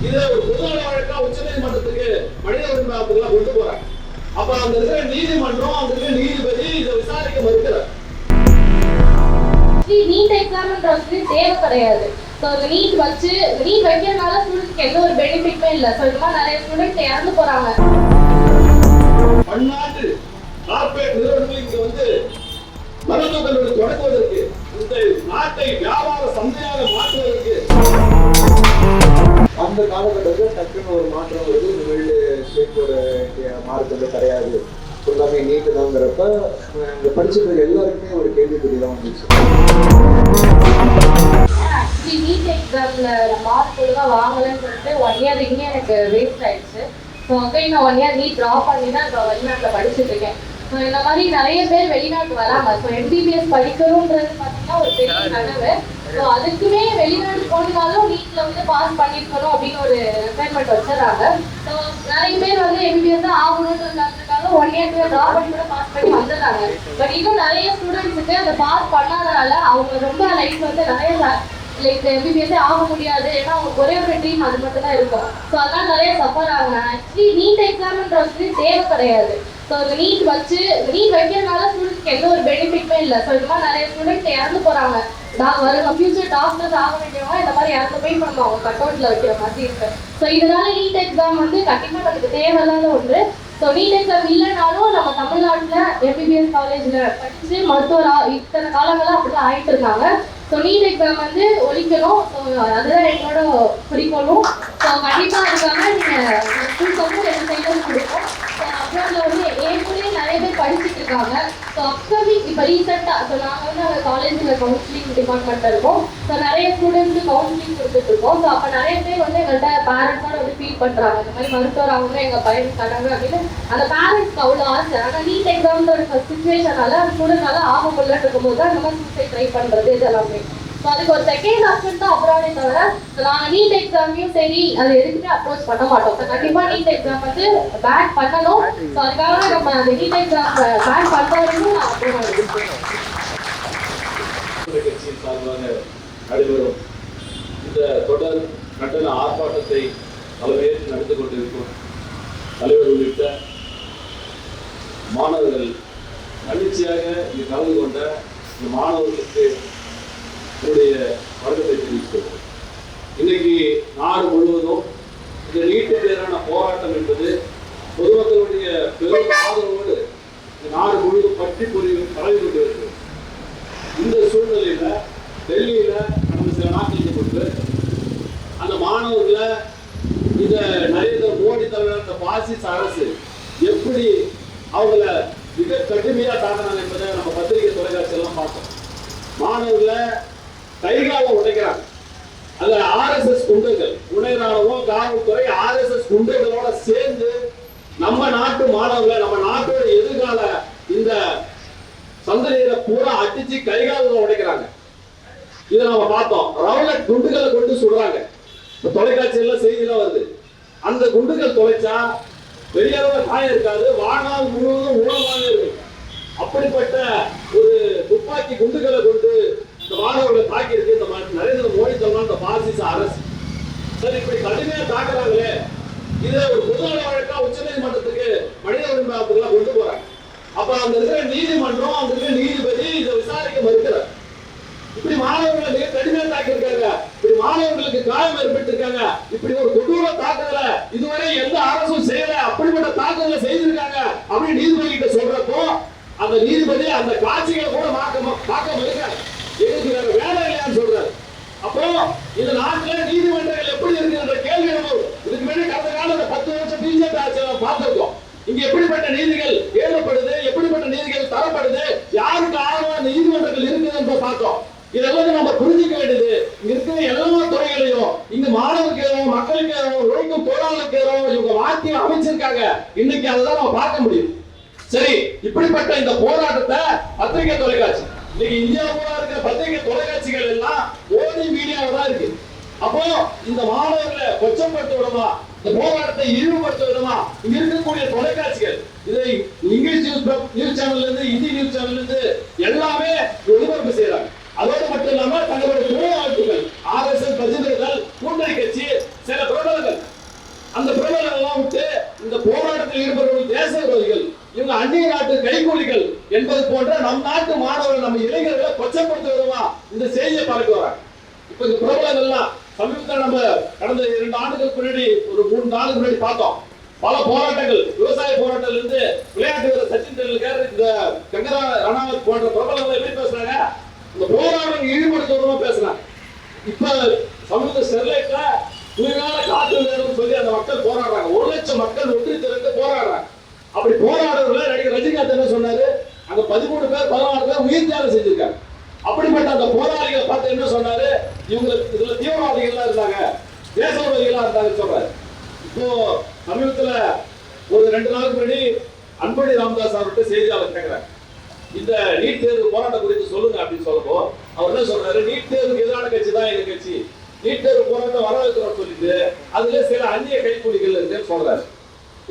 இதை ஒரு பொதுநல வழக்கா உச்ச நீதிமன்றத்துக்கு மனித உரிமை அமைப்புகள் கொண்டு போறாங்க. அப்ப அங்க இருக்கிற நீதிமன்றம், அங்க இருக்கிற நீதிபதி இதை விசாரிக்க மறுக்கிறார். நீட் எக்ஸாம்ன்றது தேவை கிடையாது. நீட் வைக்கிறதுனால ஸ்டூடெண்ட்ஸ்க்கு எந்த ஒரு பெனிஃபிட்டுமே இல்லை. இந்த மாதிரி நிறைய ஸ்டூடெண்ட்ஸ் இறந்து போறாங்க. பன்னாட்டு கார்ப்பரேட் நிறுவனங்கள் இங்க வந்து மருத்துவக் கல்லூரி தொடங்குவதற்கு, இந்த நாட்டை வியாபார சந்தையாக மாற்றுவதற்கு அந்த காலகட்டத்தில் டக்குன்னு ஒரு மாற்றம் வருது. இந்த வேர்ல்டு ஸ்டேட் போர்டு மார்க் கிடையாது, எல்லாமே நீட்டு தாங்கிறப்ப இங்கே படிச்சுட்டு எல்லாருக்குமே ஒரு கேள்விக்குறி தான் வந்துச்சு. நீட் எக்ஸாம்ல மார்க் ஒழுங்கா வாங்கலன்னு சொல்லிட்டு 1 இயர் இங்கே எனக்கு வேஸ்ட் ஆயிடுச்சு. நான் 1 இயர் நீட் ட்ராப் பண்ணி தான் இப்போ வெளிநாட்டில் படிச்சுட்டு இருக்கேன். இந்த மாதிரி நிறைய பேர் வெளிநாட்டு வராங்க. எம்பிபிஎஸ் படிக்கணும்ன்றது பார்த்தீங்கன்னா ஒரு பெரிய கனவு. அதுக்குமே வெளிநாடு போனாலும் நீட்ல வந்து பாஸ் பண்ணிருக்கணும் அப்படின்னு ஒரு ரெக்குயர்மெண்ட் வச்சிடறாங்க. நிறைய பேர் வந்து எம்பிபிஎஸ் தான் ஆகணும்ன்றதுக்காக 1 இயர் ட்ராப் பண்ணி கூட பாஸ் பண்ணி வந்துடுறாங்க. பட் இன்னும் நிறைய ஸ்டூடெண்ட்ஸுக்கு அதை பாஸ் பண்ணாதனால அவங்க ரொம்ப லைஃப் வந்து நிறைய எம்பிபிஎஸ்ஸே ஆக முடியாது. ஏன்னா அவங்க ஒரே ஒரு ட்ரீம் அது மட்டும் தான் இருக்கும். அதனால நிறைய சஃபர் ஆகுங்க. ஆக்சுவலி நீட் எக்ஸாம்ன்றது தேவை கிடையாது. நீட் வைக்கிறதுனால ஸ்டூடெண்ட்ஸ்க்கு எந்த ஒரு பெனிஃபிட்டுமே இல்லை. இந்த மாதிரி நிறைய ஸ்டூடெண்ட்ஸ் இறந்து போறாங்க. வருங்க ஃபியூச்சர் டாக்டர்ஸ் ஆக வேண்டியவங்க இந்த மாதிரி இறந்து போய் நம்ம அவங்க கட் அவுட்ல வைக்கிற மாதிரி இருக்கு. இதனால நீட் எக்ஸாம் வந்து கண்டிப்பா நமக்கு தேவையில்லாத ஒன்று. நீட் எக்ஸாம் இல்லைனாலும் நம்ம தமிழ்நாட்டில் எம்பிபிஎஸ் காலேஜில் படித்து மருத்துவர் இத்தனை காலங்களாக அப்படிதான் ஆகிட்டு இருக்காங்க. நீட் எக்ஸாம் வந்து ஒழிக்கணும். அதுதான் என்னோட குறிக்கோளும். கண்டிப்பாக அதுக்காக நீங்கள் ஸ்கூல்ஸ் வந்து 2 சைடும் கொடுப்போம். அப்புறம் வந்து என் கூடயே நிறைய பேர் படிச்சுட்டு இருக்காங்க. அப்கமிங் இப்போ ரீசெண்டாக நாங்கள் வந்து அந்த காலேஜில் கவுன்சிலிங் டிபார்ட்மெண்ட்டில் இருக்கோம். நிறைய ஸ்டூடெண்ட்ஸுக்கு கவுன்சிலிங் கொடுத்துட்டு இருக்கோம். அப்போ நிறைய பேர் வந்து எங்கள்கிட்ட பேரண்ட்ஸோட வந்து ஃபீல் பண்ணுறாங்க, இந்த மாதிரி மருத்துவர் அவங்க எங்கள் பையன் தராங்க அப்படின்னு. அந்த பேரண்ட்ஸ்க்கு அவ்வளோ ஆசை. ஆனால் நீட் எக்ஸாம்ன்ற ஒரு சுச்சுவேஷனால அந்த ஸ்டூடெண்ட்னால ஆக முடியலன்னு இருக்கும்போது தான் இந்த மாதிரி சூசைட் ட்ரை பண்ணுறது இது எல்லாமே. அதுக்கு ஒரு செகண்ட் ஆப்ஷன் தான் அப்ராடே தவிர நாங்கள் நீட் எக்ஸாமையும் சரி அது எதுக்குமே அப்ரோச் பண்ண மாட்டோம். கண்டிப்பாக நீட் எக்ஸாம் வந்து பேன் பண்ணணும். அதுக்காக நம்ம அந்த நீட் எக்ஸாம் பேன் பண்ணுறதுன்னு நான் அப்ரோச் கட்சியின் சார்பாக நடைபெறும் இந்த தொடர் கண்டன ஆர்ப்பாட்டத்தை தலைமையேற்று நடந்து கொண்டிருக்கும் தலைவர் உள்ளிட்ட மாணவர்கள் மகிழ்ச்சியாக இங்கு கலந்து கொண்ட இந்த மாணவர்களுக்கு என்னுடைய வணக்கத்தை தெரிவிக்கிறோம். இன்னைக்கு நாடு முழுவதும் இந்த நீட்டுக்கு எதிரான போராட்டம் என்பது பொதுமக்களுடைய பெரும் ஆதரவோடு நாடு முழுவதும் பற்றி பரவி கொண்டிருக்கிறது. இந்த சூழ்நிலையில டெல்லியில கடந்த சில நாட்களுக்கு முன்பு அந்த மாணவர்களை இந்த நரேந்திர மோடி தலைவர் பாசிச அரசு எப்படி அவங்கள மிக கடுமையா தாக்கினாங்க என்பதை நம்ம பத்திரிகை தொலைக்காட்சி எல்லாம் பார்த்தோம். மாணவர்களை கைகால உடைக்கிறாங்க. அது RSS குண்டுகள், துணை ராணுவம், காவல்துறை, RSS குண்டுகளோட சேர்ந்து நம்ம நாட்டு மாணவர்களை, நம்ம நாட்டோட எதிர்கால இந்த சந்ததியில பூரா அடிச்சு கைகால உடைக்கிறாங்க. இதை நம்ம பார்த்தோம். ரவுலட் குண்டுகளை கொண்டு சுடுறாங்க. தொலைக்காட்சியில செய்தியெல்லாம் வருது. அந்த குண்டுகள் தொலைச்சா வெளியளவு காயம் இருக்காது, வாழ்நாள் முழுவதும் ஊனமாக இருக்கும். அப்படிப்பட்ட ஒரு துப்பாக்கி குண்டுகளை கொண்டு இந்த மாணவர்களை தாக்கி இருக்கு இந்த நரேந்திர மோடி தலைமையிலான இந்த பாசிச அரசு. சரி, இப்படி கடுமையா தாக்குறாங்களே, இதை ஒரு பொதுநல வழக்கா உச்ச நீதிமன்றத்துக்கு மனித உரிமை அமைப்புகள் கொண்டு போறாங்க. அப்ப அங்க இருக்கிற நீதிமன்றம், அங்க இருக்கிற நீதிபதி இதை விசாரிக்க மறுக்கிறார். இப்படி மாணவர்களை மிக கடுமையா தாக்கியிருக்காங்க, இப்படி மாணவர்களுக்கு காயம் ஏற்பட்டிருக்காங்க, இப்படி ஒரு கொடூர தாக்குதலை இதுவரை எந்த அரசும் செய்யல, அப்படிப்பட்ட தாக்குதலை செய்திருக்காங்க அப்படின்னு நீதிபதி கிட்ட சொல்றப்போ அந்த நீதிபதி அந்த காட்சிகளை கூட பார்க்க மறுக்கிறார். எங்களுக்கு வேற வேலை இல்லையான்னு சொல்றாரு. அப்போ இந்த நாட்டில் நீதிமன்றங்கள் எப்படி இருக்குன்ற கேள்வி நம்ம இதுக்கு முன்னாடி கடந்த காலம் 10 வருஷம் பிஜேபி ஆட்சியை பார்த்திருக்கோம். இங்க எப்படிப்பட்ட நீதிகள் ஏற்படுது, எப்படிப்பட்ட நீதிகள் தரப்படுது, யாருக்கு ஆதரவான நீதிமன்றங்கள் இருக்குதுன்னு பார்த்தோம். இதெல்லாம் நம்ம புரிஞ்சுக்க வேண்டியது. இங்க இருக்கிற எல்லா துறைகளையும் இங்க மாணவருக்கு மக்களுக்கு உழைக்கும் தொழிலாளருக்கு இவங்க மாற்றி அமைச்சிருக்காங்க. இன்னைக்கு அதெல்லாம் நம்ம பார்க்க முடியும். சரி, இப்படிப்பட்ட இந்த போராட்டத்தை பத்திரிகை தொலைக்காட்சி இன்னைக்கு இந்தியா பூரா இருக்கிற பத்திரிகை தொலைக்காட்சிகள் எல்லாம் ஓடி மீடியாவை தான் இருக்கு. அப்போ இந்த மாணவர்களை கொச்சப்படுத்த விடுமா, இந்த போராட்டத்தை இழிவுபடுத்த விடுமா இங்க இருக்கக்கூடிய தொலைக்காட்சிகள் இதை இங்கிலீஷ் நியூஸ் சேனல்ல இருந்து ஹிந்தி நியூஸ் சேனல்ல இருந்து எல்லாமே ஒளிபரப்பு செய்யறாங்க. அதோடு மட்டும் இல்லாம தங்களுடைய துணை அமைப்புகள் RSS பிரதிநிதிகள், கூட்டணி கட்சி, சில பிரபலங்கள் போராட்டத்தில் ஈடுபடுவது தேச விரோதிகள், இவங்க அந்நிய நாட்டு கைகூலிகள் என்பது போன்ற நம் நாட்டு மாணவர்கள் நம்ம இளைஞர்களை கொச்சப்படுத்த விதமா இந்த செய்தியை பார்க்க வராங்க. இப்ப இந்த பிரபலங்கள்லாம் சமீபத்தில் நம்ம கடந்த 2 ஆண்டுகளுக்கு முன்னாடி ஒரு 3 நாளுக்கு முன்னாடி பார்த்தோம். பல போராட்டங்கள், விவசாய போராட்டத்தில் இருந்து விளையாட்டு வீரர் சச்சின் டெண்டுல்கர், இந்த கங்கனா ரணாவத் போன்ற பிரபலங்கள் எப்படி பேசுறாங்க, இந்த போராட்டம் ஈடுபடுத்துவதா பேசுறாங்க. இப்ப சமூக ஸ்டெர்லைட்ல தூய்மையான காற்று வேணும்னு சொல்லி அந்த மக்கள் போராடுறாங்க. 1 லட்சம் மக்கள் ஒன்று திரண்டு போராடுறாங்க. அப்படி போராடுறதுல நடிகர் ரஜினிகாந்த் என்ன சொன்னாரு, அங்க 13 பேர் 14 பேர் உயிர் தியாகம் செஞ்சிருக்காங்க. அப்படிப்பட்ட அந்த போராளிகளை பார்த்து என்ன சொன்னாரு, இவங்களுக்கு இதுல தீவிரவாதிகள் இருந்தாங்க, தேச விரோதிகளா இருந்தாங்க சொல்றாரு. இப்போ சமீபத்துல ஒரு 2 நாளுக்கு முன்னாடி அன்புமணி ராமதாஸ் அவர்கிட்ட செய்தியாளர் கேட்கிறார், இந்த நீட் தேர்வு போராட்டம் குறித்து சொல்லுங்க அப்படின்னு சொல்லப்போ அவர் என்ன சொல்றாரு, நீட் தேர்வுக்கு எதிரான கட்சி தான் எங்க கட்சி, நீட் தேர்வு போராட்டம் வரவேற்கிறோம் சொல்லிட்டு அதுல சில அந்நிய கைக்கூலிகள் இருக்குன்னு சொல்றாரு.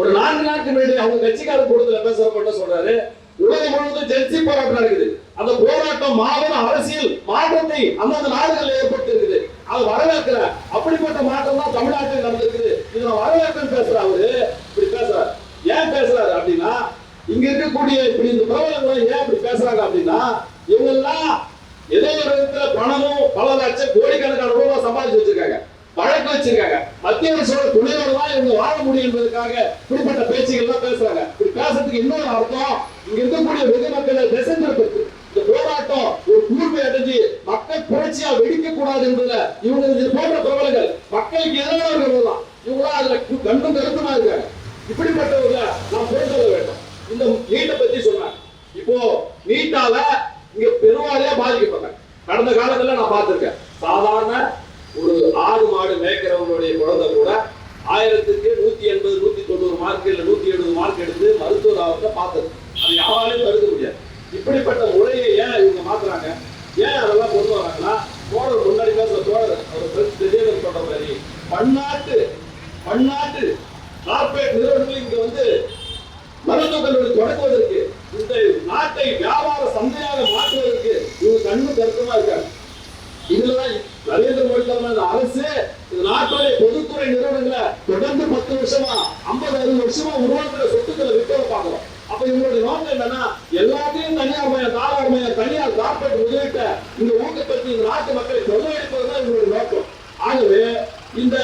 ஒரு 4 நாட்கள் முன்னாடி அவங்க கட்சிக்காரர் கூட்டத்துல பேசுறப்ப என்ன சொல்றாரு, உலகம் முழுவதும் ஜென்சி போராட்டம் நடக்குது, அந்த போராட்டம் மாபெரும் அரசியல் மாற்றத்தை அந்தந்த நாடுகளில் ஏற்பட்டு இருக்குது, அது வரவேற்கிற அப்படிப்பட்ட மாற்றம் தான் தமிழ்நாட்டில் நடந்திருக்குது, இதை வரவேற்கன்னு பேசுற அவரு இப்படி பேசுறாரு. ஏன் பேசுறாரு அப்படின்னா, இங்க இருக்கக்கூடிய இப்படி இந்த பிரபலங்களை ஏன் இப்படி பேசுறாங்க அப்படின்னா, இவங்க எல்லாம் ஏதோ ஒரு விதத்துல பணமும் பல லட்சம் கோடிக்கணக்கான ரூபாய் சம்பாதிச்சு வச்சிருக்காங்க, வழக்கு வச்சிருக்காங்க, மத்திய அரசோட துணையோட தான் இவங்க வாழ முடியும் என்பதற்காக இப்படிப்பட்ட பேச்சுகள் எல்லாம் பேசுறாங்க. இப்படி பேசுறதுக்கு இன்னொரு அர்த்தம், இங்க இருக்கக்கூடிய வெகு மக்களை திசைந்திருப்பது. இந்த போராட்டம் ஒரு கூர்மை அடைஞ்சு மக்கள் புரட்சியா வெடிக்க கூடாது என்பதுல இவங்க இது போன்ற பிரபலங்கள் மக்களுக்கு எதிரானவர்கள் தான், இவங்க அதுல கண்டும் கருத்துமா இருக்காங்க. இப்படிப்பட்டவங்க நாம் புரிந்து வேண்டும். இந்த நீட்டை பத்தி சொன்னாங்க. இப்போ நீட்டால இங்க பெருவாரியா பாதிக்கப்படுறாங்க. கடந்த காலத்துல நான் பார்த்திருக்கேன், சாதாரண ஒரு ஆடு மாடு மேய்க்கிறவங்களுடைய குழந்தை கூட 1000க்கு 180 190 மார்க் இல்ல 170 மார்க் எடுத்து மருத்துவர் ஆகிறத பார்த்தது. அது யாராலையும் தடுக்க முடியாது. இப்படிப்பட்ட முறையை ஏன் இவங்க மாத்துறாங்க, ஏன் அதெல்லாம் கொண்டு வராங்கன்னா, தோழர் முன்னாடி பேசுற தோழர் அவர் திடீர்னு சொல்ற மாதிரி பன்னாட்டு கார்பரேட் நிறுவனங்கள் இங்க வந்து மருத்துவ கல்லூரி தொடங்குவதற்கு, இந்த நாட்டை வியாபார சந்தையாக மாற்றுவதற்கு இவங்க கண்ணு கருத்துமா இருக்காங்க. இதுலதான் நரேந்திர மோடி தலைமையிலான அரசு இந்த நாட்டுடைய பொதுத்துறை நிறுவனங்களை தொடர்ந்து 10 வருஷமா 50-60 வருஷமா உருவாக்குற சொத்துக்களை விற்க பார்க்கிறோம். அப்ப இவங்களுடைய நோக்கம் என்னன்னா, எல்லாத்தையும் தனியார் மயம் தாரார் மயம் தனியார் கார்பரேட் முதலீட்ட இந்த ஊக்கப்படுத்தி இந்த நாட்டு மக்களை தொழிலளிப்பதுதான் இவங்களுடைய நோக்கம். ஆகவே இந்த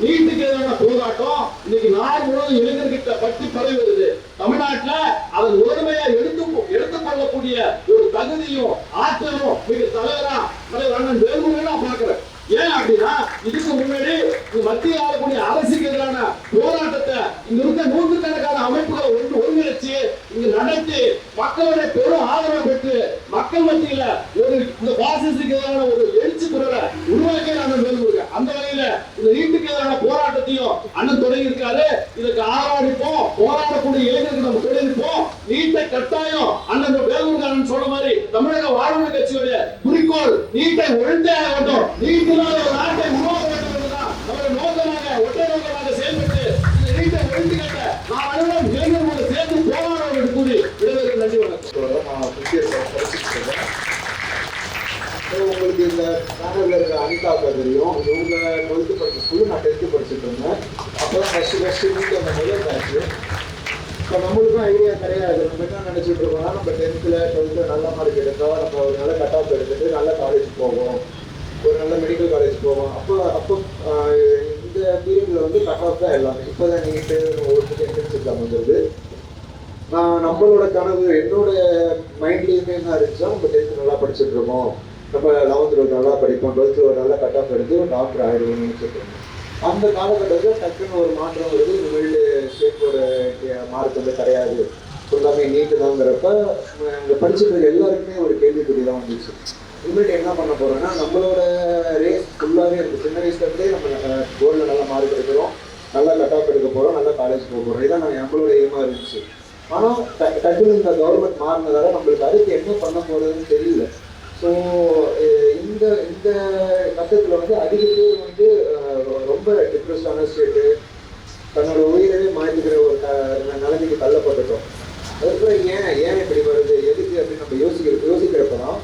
நீட்டுக்கு எதிரான போராட்டம் இன்னைக்கு நாடு முழுவதும் இளைஞர்கிட்ட பற்றி பரவி வருது. தமிழ்நாட்டுல அதன் முதன்மையா எடுத்துக்கொள்ளக்கூடிய ஒரு தகுதியும் ஆற்றலும் மிக தலைவர் அண்ணன் வேலுமணி நான் பார்க்கிறேன். ஏன் அப்படின்னா, இதுக்கு முன்னாடி மத்திய ஆளக்கூடிய அரசுக்கு எதிரான போராட்டத்தை இங்க இருக்க 100கணக்கான அமைப்புகளை ஒருங்கிணைச்சு இங்க நடத்தி மக்களுடைய பெரும் ஆதரவு பெற்று மக்கள் மத்தியில ஒரு இந்த பாசிசத்துக்கு எதிரான ஒரு எழுச்சி குரலை உருவாக்கி அண்ணன் வேலுமணி. அந்த வகையில இந்த நீட்டுக்கு எதிரான போராட்டத்தையும் அண்ணன் தொடங்கி இருக்காரு. இதுக்கு ஆதரவளிப்போம், போராடக்கூடிய இளைஞர்கள் நம்ம தொடங்கிப்போம். நீட்டை கட்டாயம் அண்ணன் வேலுமணி அண்ணன் சொல்ற மாதிரி தமிழக வாழ்வுரிமை கட்சியுடைய குறிக்கோள் நீட்டை ஒழித்தே ஆக வேண்டும். நீட்டு ஒரு நாட்டை உருவாக்க வேண்டும் என்பதுதான் நம்முடைய நோக்கமாக, ஒற்றை நோக்கமாக செயல்பட்டு இந்த நீட்டை ஒழித்து கட்ட நாம் அனைவரும் இளைஞர்களோடு சேர்ந்து போராடுவோம் என்று கூறி விடைபெறுகிறேன். நன்றி, வணக்கம். உங்களுக்கு இந்த சேனல்ல இருக்கிற அனிதாக்கா தெரியும், இவங்க 12th படிச்ச ஸ்கூல், நான் 10th படிச்சுட்டு இருந்தேன். அப்போதான் ஃபர்ஸ்ட் நீட் அந்த முதல் பேட்ச். இப்போ நம்மளுக்கும் ஐடியா கிடையாது. நம்ம என்ன நினைச்சிட்டு இருக்கோம்னா, நம்ம 10th 12th நல்ல மார்க் எடுத்தோம், நம்ம ஒரு நல்ல கட் ஆஃப் எடுத்துட்டு நல்ல காலேஜ் போவோம், ஒரு நல்ல மெடிக்கல் காலேஜ் போவோம். அப்போ இந்த பீரியட்ல வந்து கட் ஆஃப் தான் எல்லாமே. இப்போ தான் நீட்டு ஒரு என்ட்ரன்ஸ் எக்ஸாம் வந்துருது. நம்மளோட கனவு என்னோட மைண்ட்லேயுமே என்ன இருந்துச்சா, நம்ம 10th நல்லா படிச்சுட்டு இருக்கோம், நம்ம 11th 12th நல்லா படிப்போம், 12th ஒரு நல்ல கட் ஆஃப் எடுத்து ஒரு டாக்டர் ஆகிடுவோம்னு நினச்சிட்டு இருந்தோம். அந்த காலகட்டத்தில் டக்குன்னு ஒரு மாற்றம் வருது. இனிமேல் ஸ்டேட்டோட மார்க் வந்து கிடையாது, ஃபுல்லாமே நீட்டு தாங்கிறப்ப இங்கே படிச்சுட்டு எல்லாருக்குமே ஒரு கேள்விக்குறி தான் வந்துச்சு. இனிமேட்டு என்ன பண்ண போகிறோன்னா, நம்மளோட ரேஸ் ஃபுல்லாகவே இருக்குது. சின்ன வயசுலேருந்தே நம்ம போர்டில் நல்ல மார்க் எடுக்கிறோம், நல்லா கட் ஆஃப் எடுக்க போகிறோம், நல்லா காலேஜ் போக போகிறோம். இதான் நம்மளோட எய்மாக இருந்துச்சு. ஆனால் டக்குன்னு இந்த கவர்மெண்ட் மாறினதால நம்மளுக்கு அடுத்து என்ன பண்ண போகிறதுன்னு தெரியல. ஸோ இந்த இந்த கட்டத்தில் வந்து அதிக பேர் வந்து ரொம்ப டிப்ரெஸ்டான ஸ்டேட்டு, தன்னோட உயிரவே மாற்றிக்கிற ஒரு நிலைமைக்கு தள்ளப்பட்டுட்டோம். அதுக்கப்புறம் ஏன் இப்படி வருது, எதுக்கு அப்படின்னு நம்ம யோசிக்கிறப்ப தான்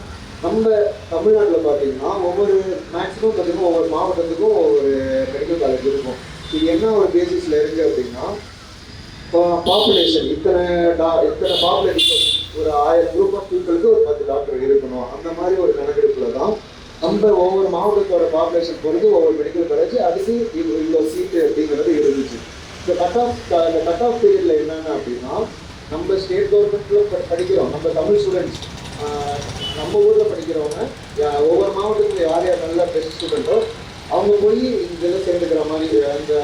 நம்ம தமிழ்நாட்டில் பார்த்தீங்கன்னா ஒவ்வொரு மேக்ஸிமம் பார்த்தீங்கன்னா ஒவ்வொரு மாவட்டத்துக்கும் ஒவ்வொரு மெடிக்கல் காலேஜ் இருக்கும். இது என்ன ஒரு பேசிஸில் இருக்குது அப்படின்னா, பாப்புலேஷன் இத்தனை பாப்புலேஷன் ஒரு 1000 குரூப் ஆஃப் பீப்புளுக்கு ஒரு 10 டாக்டர் இருக்கணும். அந்த மாதிரி ஒரு கணக்கெடுப்புல தான் நம்ம ஒவ்வொரு மாவட்டத்தோட பாப்புலேஷன் பொறுத்து ஒவ்வொரு மெடிக்கல் காலேஜ் அதுக்கு இவ்வளோ சீட்டு அப்படிங்கிறது இருந்துச்சு. இந்த கட் ஆஃப் பீரியட்ல என்னென்ன அப்படின்னா, நம்ம ஸ்டேட் கவர்மெண்ட்ல படிக்கிறோம், நம்ம தமிழ் ஸ்டூடெண்ட்ஸ் நம்ம ஊரில் படிக்கிறவங்க ஒவ்வொரு மாவட்டத்தில் யார் யார் நல்ல பெஸ்ட் ஸ்டூடெண்ட்டோ அவங்க போய் இதில் சேர்ந்துக்கிற மாதிரி அந்த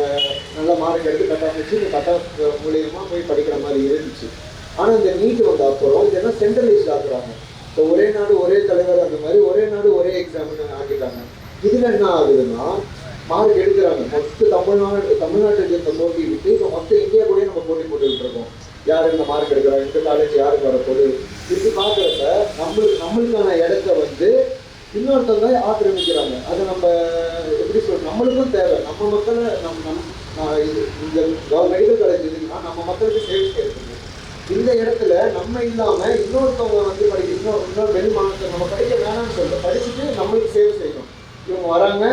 நல்ல மார்க் எடுத்து கட் ஆஃப் வச்சு இந்த கட் ஆஃப் மூலியமாக போய் படிக்கிற மாதிரி இருந்துச்சு. ஆனால் இந்த நீட் வந்த அப்புறம் இதெல்லாம் சென்ட்ரலைஸ்ட் ஆக்குறாங்க. இப்போ ஒரே நாடு ஒரே தலைவர் அந்த மாதிரி ஒரே நாடு ஒரே எக்ஸாம்னு ஆக்கிட்டாங்க. இதில் என்ன ஆகுதுன்னா மார்க் எடுக்கிறாங்க. மொத்த தமிழ்நாட்டுக்கு இந்த போட்டி விட்டு இப்போ மொத்த இந்தியா கூட நம்ம போட்டி போட்டுக்கிட்டு இருக்கோம். யார் இந்த மார்க் எடுக்கிறாங்க, இந்த காலேஜ் யாருக்கு வரப்போகுது, இப்படி பார்க்குறப்ப நம்மளுக்கான இடத்த வந்து இன்னொருத்தவங்க ஆக்கிரமிக்கிறாங்க. அதை நம்ம எப்படி சொல்றோம், நம்மளுக்கும் தேவை. நம்ம மக்களை இந்த மெடிக்கல் காலேஜ் இருக்குன்னா நம்ம மக்களுக்கு சேவை செய்யறது. இந்த இடத்துல நம்ம இல்லாமல் இன்னொருத்தவங்க வந்து இன்னொரு வெளி மாநிலத்தை நம்ம படிக்க வேணாம்னு சொல்ல படிச்சுட்டு நம்மளுக்கு சேவை செய்யணும். இவங்க வராங்க